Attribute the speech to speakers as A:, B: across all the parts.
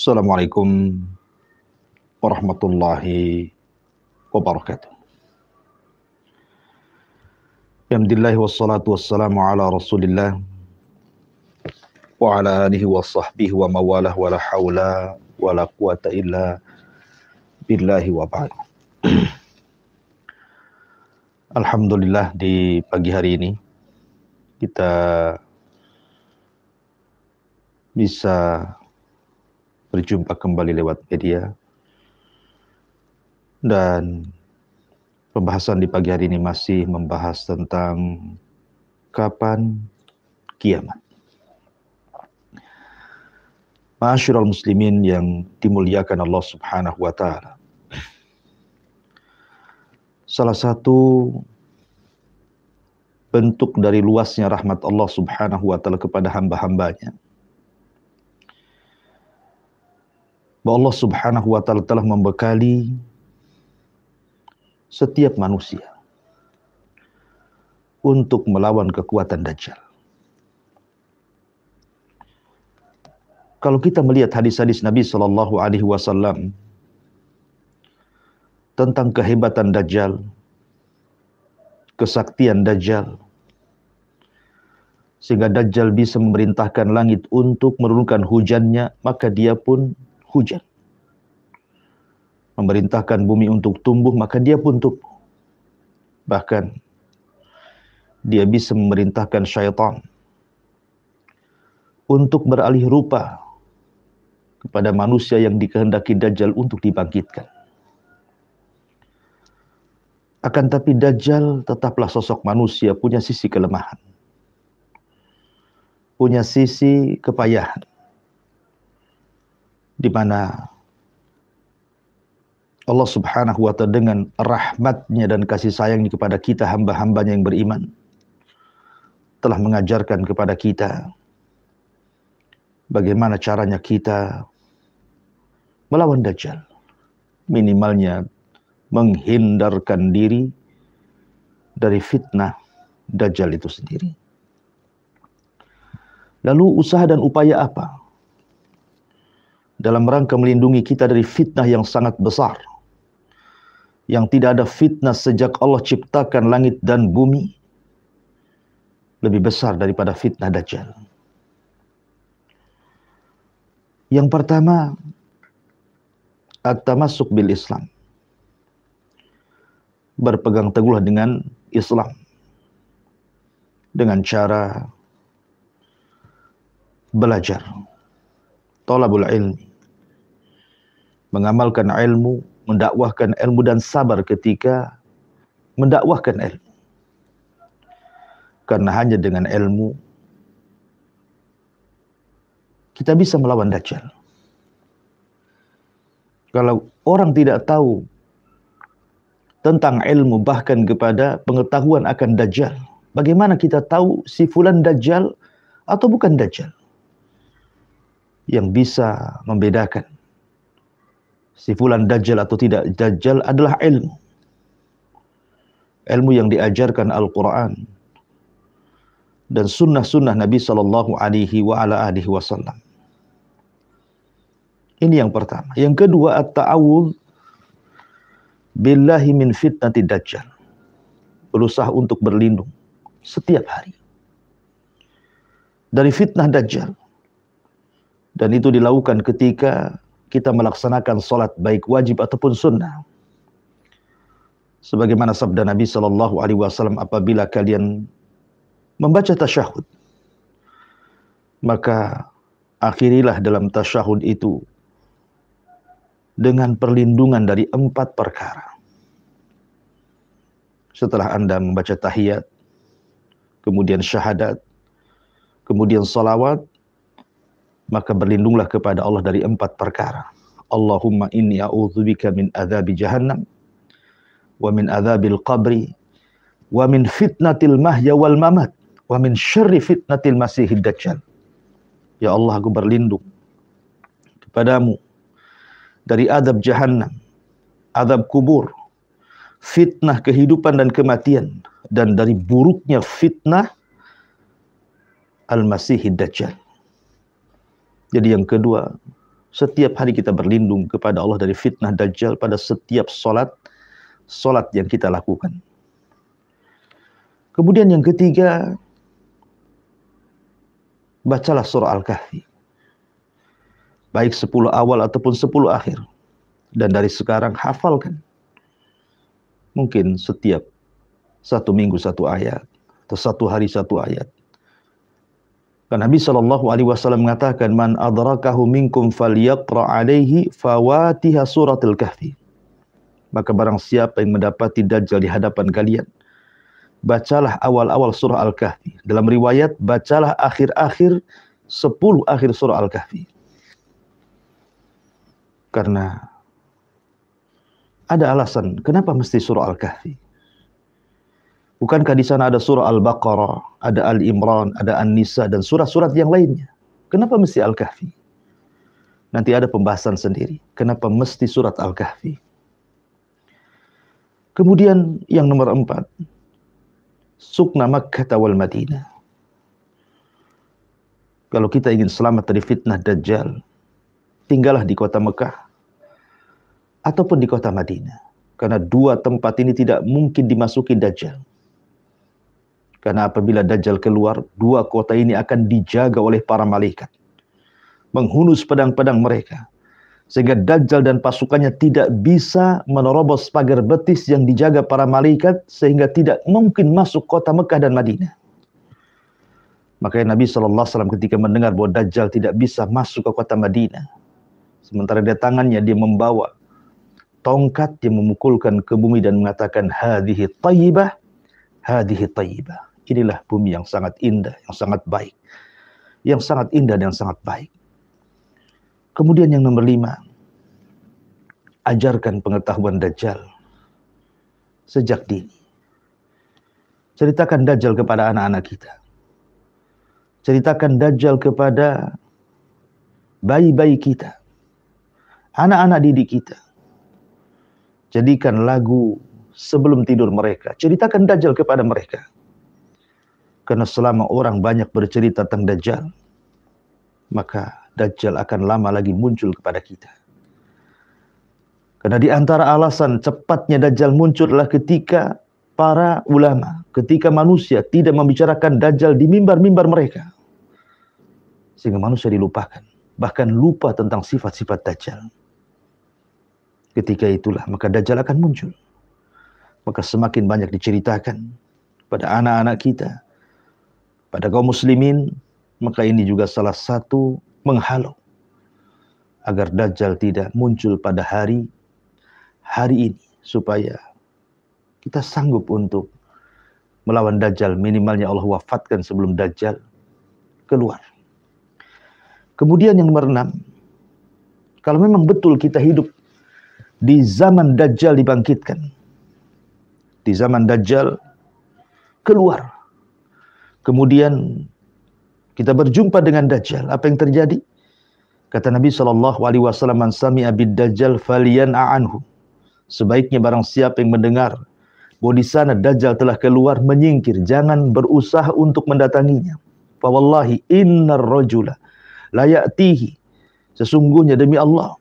A: Assalamualaikum warahmatullahi wabarakatuh. Alhamdulillah wassalatu wassalamu ala Rasulillah wa ala alihi wa sahbihi wa mawalah wa la hawla wa la quwata illa billahi wa ba'd. Alhamdulillah di pagi hari ini kita bisa berjumpa kembali lewat media, dan pembahasan di pagi hari ini masih membahas tentang kapan kiamat. Ma'asyiral muslimin yang dimuliakan Allah Subhanahu wa taala. Salah satu bentuk dari luasnya rahmat Allah Subhanahu wa taala kepada hamba-hambanya, bahwa Allah Subhanahu wa taala telah membekali setiap manusia untuk melawan kekuatan Dajjal. Kalau kita melihat hadis-hadis Nabi sallallahu alaihi wasallam tentang kehebatan Dajjal, kesaktian Dajjal, sehingga Dajjal bisa memerintahkan langit untuk menurunkan hujannya, maka dia pun hujan. Memerintahkan bumi untuk tumbuh, maka dia pun tumbuh. Bahkan dia bisa memerintahkan syaitan untuk beralih rupa kepada manusia yang dikehendaki Dajjal untuk dibangkitkan. Akan tapi Dajjal tetaplah sosok manusia, punya sisi kelemahan, punya sisi kepayahan, di mana Allah Subhanahu wa ta'ala dengan rahmatnya dan kasih sayangnya kepada kita hamba-hambanya yang beriman telah mengajarkan kepada kita bagaimana caranya kita melawan Dajjal. Minimalnya menghindarkan diri dari fitnah Dajjal itu sendiri. Lalu usaha dan upaya apa dalam rangka melindungi kita dari fitnah yang sangat besar, yang tidak ada fitnah sejak Allah ciptakan langit dan bumi lebih besar daripada fitnah Dajjal? Yang pertama, at-tamassuk bil Islam. Berpegang teguhlah dengan Islam dengan cara belajar, thalabul ilmi, mengamalkan ilmu, mendakwahkan ilmu, dan sabar ketika mendakwahkan ilmu. Karena hanya dengan ilmu kita bisa melawan Dajjal. Kalau orang tidak tahu tentang ilmu, bahkan kepada pengetahuan akan Dajjal, bagaimana kita tahu si fulan Dajjal atau bukan Dajjal? Yang bisa membedakan si fulan Dajjal atau tidak Dajjal adalah ilmu. Ilmu yang diajarkan Al-Quran dan sunnah-sunnah Nabi sallallahu alaihi wa ala alihi wasallam. Ini yang pertama. Yang kedua, at-ta'awudz billahi min fitnati Dajjal. Berusaha untuk berlindung setiap hari dari fitnah Dajjal. Dan itu dilakukan ketika kita melaksanakan salat, baik wajib ataupun sunnah. Sebagaimana sabda Nabi sallallahu alaihi wasallam, apabila kalian membaca tasyahud, maka akhirilah dalam tasyahud itu dengan perlindungan dari 4 perkara. Setelah Anda membaca tahiyat, kemudian syahadat, kemudian salawat, maka berlindunglah kepada Allah dari 4 perkara. Allahumma inni a'udzubika min adzabi jahannam, wa min adzabil qabri, wa min fitnatil mahya wal mamat, wa min syarri fitnatil masihid dajjal. Ya Allah, aku berlindung kepadamu dari azab jahannam, azab kubur, fitnah kehidupan dan kematian, dan dari buruknya fitnah al-masihid dajjal. Jadi yang kedua, Setiap hari kita berlindung kepada Allah dari fitnah Dajjal pada setiap solat yang kita lakukan. Kemudian yang ketiga, bacalah surah Al-Kahfi. Baik 10 awal ataupun 10 akhir. Dan dari sekarang hafalkan. Mungkin setiap 1 minggu 1 ayat. Atau 1 hari 1 ayat. Karena Nabi SAW mengatakan, Man adrakahu minkum falyaqra alaihi fawatiha suratul kahfi. Maka barang siapa yang mendapati Dajjal di hadapan kalian, bacalah awal-awal surah Al-Kahfi. Dalam riwayat, bacalah akhir-akhir 10 akhir surah Al-Kahfi. Karena ada alasan kenapa mesti surah Al-Kahfi. Bukankah di sana ada surah Al-Baqarah, ada Al-Imran, ada An-Nisa, dan surat-surat yang lainnya? Kenapa mesti Al-Kahfi? Nanti ada pembahasan sendiri. Kenapa mesti surat Al-Kahfi? Kemudian yang nomor 4, sukna Makkah wal Madinah. Kalau kita ingin selamat dari fitnah Dajjal, tinggallah di kota Mekah ataupun di kota Madinah. Karena 2 tempat ini tidak mungkin dimasuki Dajjal. Karena apabila Dajjal keluar, 2 kota ini akan dijaga oleh para malaikat. Menghunus pedang-pedang mereka. Sehingga Dajjal dan pasukannya tidak bisa menerobos pagar betis yang dijaga para malaikat. Sehingga tidak mungkin masuk kota Mekah dan Madinah. Makanya Nabi SAW ketika mendengar bahwa Dajjal tidak bisa masuk ke kota Madinah. Sementara di tangannya dia membawa tongkat yang memukulkan ke bumi dan mengatakan, Hadihi tayyibah, hadihi tayyibah. Inilah bumi yang sangat indah, yang sangat baik. Yang sangat indah dan sangat baik. Kemudian yang nomor 5, ajarkan pengetahuan Dajjal sejak dini. Ceritakan Dajjal kepada anak-anak kita. Ceritakan Dajjal kepada bayi-bayi kita. Anak-anak didik kita. Jadikan lagu sebelum tidur mereka. Ceritakan Dajjal kepada mereka. Karena selama orang banyak bercerita tentang Dajjal, maka Dajjal akan lama lagi muncul kepada kita. Karena di antara alasan cepatnya Dajjal muncul adalah ketika para ulama, ketika manusia tidak membicarakan Dajjal di mimbar-mimbar mereka. Sehingga manusia dilupakan. Bahkan lupa tentang sifat-sifat Dajjal. Ketika itulah maka Dajjal akan muncul. Maka semakin banyak diceritakan pada anak-anak kita, pada kaum muslimin, maka ini juga salah satu menghalau agar Dajjal tidak muncul pada hari ini, supaya kita sanggup untuk melawan Dajjal. Minimalnya Allah wafatkan sebelum Dajjal keluar. Kemudian yang nomor 6, kalau memang betul kita hidup di zaman Dajjal dibangkitkan, di zaman Dajjal keluar, kemudian kita berjumpa dengan Dajjal, apa yang terjadi? Kata Nabi SAW, Man sami'a bid-Dajjal falyan'a anhu. Sebaiknya barang siapa yang mendengar bahwa di sana Dajjal telah keluar, menyingkir, jangan berusaha untuk mendatanginya. Fa wallahi innar rajula la ya'tihi. Sesungguhnya demi Allah,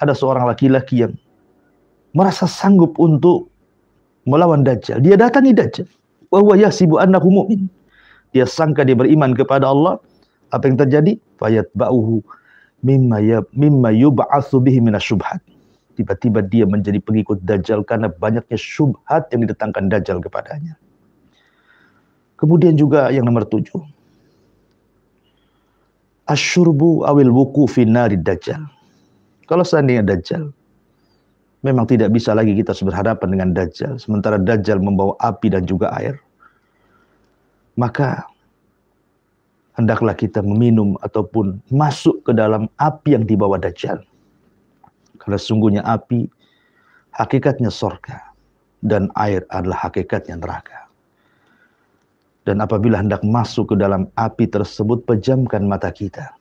A: ada seorang laki-laki yang merasa sanggup untuk melawan Dajjal. Dia datangi Dajjal. Wa huwa yahsibu annahu mu'min. Dia sangka dia beriman kepada Allah. Apa yang terjadi? Fayatba'uhu mimma yub'atsu bihi minasyubhat. Tiba-tiba dia menjadi pengikut Dajjal karena banyaknya syubhat yang didatangkan Dajjal kepadanya. Kemudian juga yang nomor 7. Asyurbu awil wuqufi narid Dajjal. Kalau seandainya Dajjal, memang tidak bisa lagi kita berhadapan dengan Dajjal. Sementara Dajjal membawa api dan juga air. Maka hendaklah kita meminum ataupun masuk ke dalam api yang dibawa Dajjal. Karena sungguhnya api hakikatnya surga dan air adalah hakikatnya neraka. Dan apabila hendak masuk ke dalam api tersebut, pejamkan mata kita.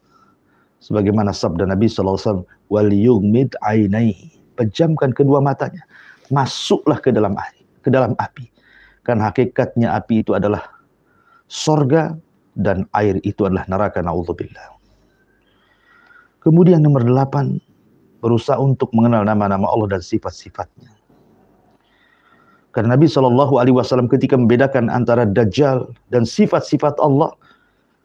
A: Sebagaimana sabda Nabi SAW, wal yughmid ainaihi. Pejamkan kedua matanya. Masuklah ke dalam api. Karena hakikatnya api itu adalah surga dan air itu adalah neraka, naudzubillah. Kemudian nomor 8, berusaha untuk mengenal nama-nama Allah dan sifat-sifatnya. Karena Nabi SAW ketika membedakan antara Dajjal dan sifat-sifat Allah,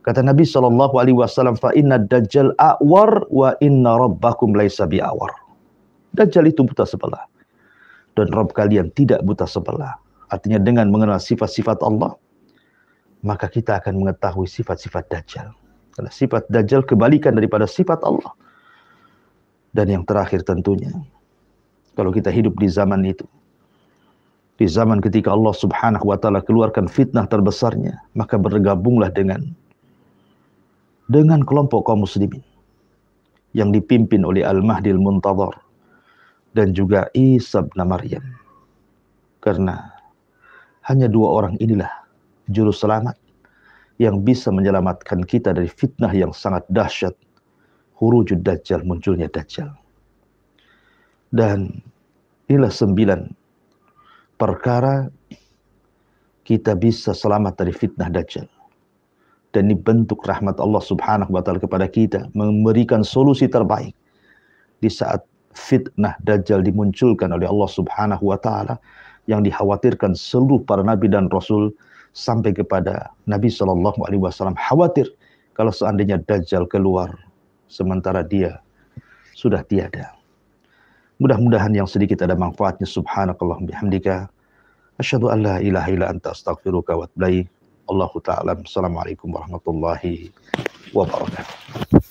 A: kata Nabi SAW, fa inna Dajjal a'war wa inna rabbakum laisa bi'awar. Dajjal itu buta sebelah, dan Rabb kalian tidak buta sebelah. Artinya dengan mengenal sifat-sifat Allah, maka kita akan mengetahui sifat-sifat Dajjal. Karena sifat Dajjal kebalikan daripada sifat Allah. Dan yang terakhir tentunya, kalau kita hidup di zaman itu, di zaman ketika Allah Subhanahu wa Ta'ala keluarkan fitnah terbesarnya, maka bergabunglah dengan kelompok kaum muslimin yang dipimpin oleh Al-Mahdi Al-Muntadhar dan juga Isa bin Maryam. Karena hanya 2 orang inilah juru selamat yang bisa menyelamatkan kita dari fitnah yang sangat dahsyat, khurujud Dajjal, munculnya Dajjal. Dan inilah 9 perkara kita bisa selamat dari fitnah Dajjal. Dan ini bentuk rahmat Allah Subhanahu wa Ta'ala kepada kita, memberikan solusi terbaik di saat fitnah Dajjal dimunculkan oleh Allah Subhanahu wa Ta'ala, yang dikhawatirkan seluruh para nabi dan rasul, sampai kepada Nabi SAW khawatir kalau seandainya Dajjal keluar sementara dia sudah tiada. Mudah-mudahan yang sedikit ada manfaatnya. Subhanakallah bihamdika, asyhadu an la ilaha illa anta astaghfiruka wa atubu ilaik. Allahu ta'ala. Assalamualaikum warahmatullahi wabarakatuh.